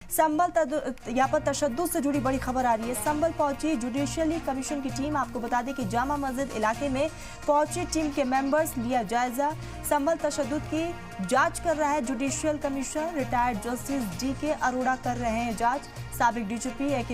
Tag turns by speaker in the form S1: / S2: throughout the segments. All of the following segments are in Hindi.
S1: यहाँ पर तशद्दुद से जुड़ी बड़ी खबर आ रही है। संभल पहुंची जुडिशियली कमीशन की टीम। आपको बता दें कि जामा मस्जिद इलाके में पहुंची टीम के मेंबर्स लिया जायजा। संभल तशद्दुद की जांच कर रहा है judicial commission. Retired justice DK Arora कर रहे हैं जांच। साबिक DGP AK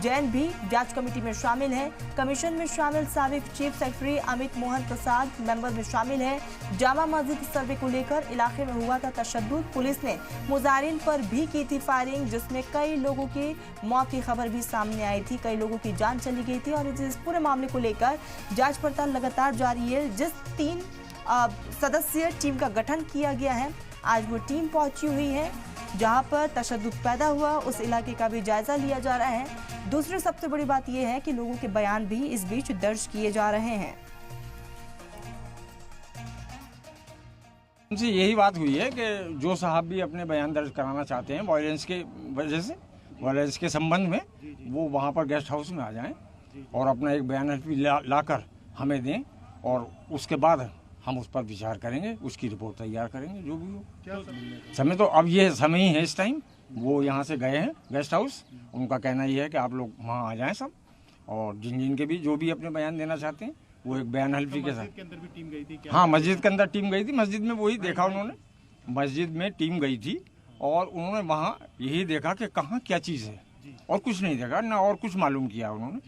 S1: जैन भी जांच कमेटी में शामिल है। कमीशन में शामिल साबिक chief secretary Amit Mohan Prasad member में शामिल है। जामा मस्जिद सर्वे को लेकर इलाके में हुआ था तशद्दुद। पुलिस ने मुजाहिरीन पर भी की थी फायरिंग, जिसमें कई लोगों की मौत की खबर भी सामने आई थी। कई लोगों की जान चली गई थी और इस पूरे मामले को लेकर जांच पड़ताल लगातार जारी है। जिस 3 सदस्यीय टीम का गठन किया गया है, आज वो टीम पहुंची हुई है जहां पर तशद्दुद पैदा हुआ, उस इलाके का भी जायजा लिया जा रहा है। दूसरी सबसे बड़ी बात यह है कि लोगों के बयान भी इस बीच दर्ज किए जा रहे हैं।
S2: उनसे यही बात हुई है कि जो साहब भी अपने बयान दर्ज कराना चाहते हैं वायलेंस के वजह से, वायलेंस के संबंध में, वो वहाँ पर गेस्ट हाउस में आ जाएं और अपना एक बयान लाकर हमें दें और उसके बाद हम उस पर विचार करेंगे, उसकी रिपोर्ट तैयार करेंगे जो भी हो। क्या समय तो अब ये समय ही है इस टाइम। वो यहाँ से गए हैं गेस्ट हाउस, उनका कहना ये है कि आप लोग वहाँ आ जाएं सब, और जिन के भी जो भी अपने बयान देना चाहते हैं वो एक बयान हल्फी के साथ। अंदर भी टीम गई थी क्या? हाँ, मस्जिद के अंदर टीम गई थी। मस्जिद में वही देखा उन्होंने, मस्जिद में टीम गई थी और उन्होंने वहाँ यही देखा कि कहाँ क्या चीज़ है, और कुछ नहीं देखा ना, और कुछ मालूम किया उन्होंने।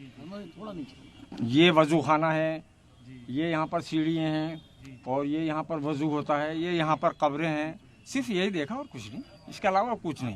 S2: ये वजू खाना है, ये यहाँ पर सीढ़ियाँ हैं, और ये यहाँ पर वजू होता है, ये यहाँ पर कब्रें हैं। सिर्फ यही देखा और कुछ नहीं, इसके अलावा कुछ नहीं।